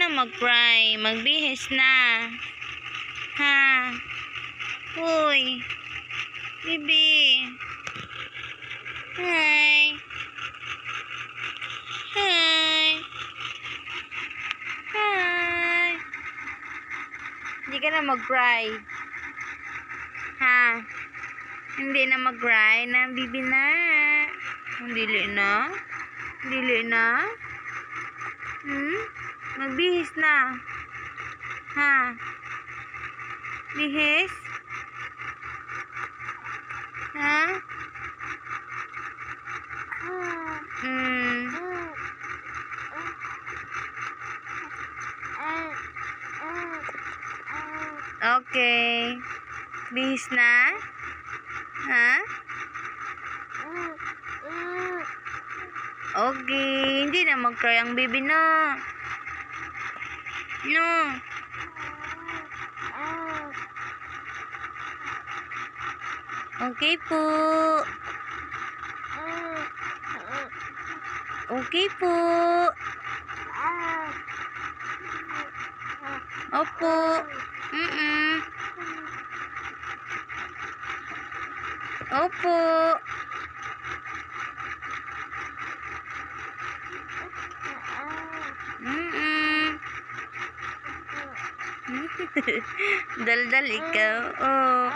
na mag-cry. Magbihis na. Ha? Uy. Bibi. Hi. Hi. Hi. Hindi ka na mag-cry. Ha? Hindi na mag-cry na, bibi na. Dili na? Dili na? Magbihis na. Ha? Bihis? Ha? Okay. Bihis na? Ha? Okay. Hindi na mag-cry ang baby na. No. Okay po. Okay po. Opo. Opo. Daldal ikaw. Oh.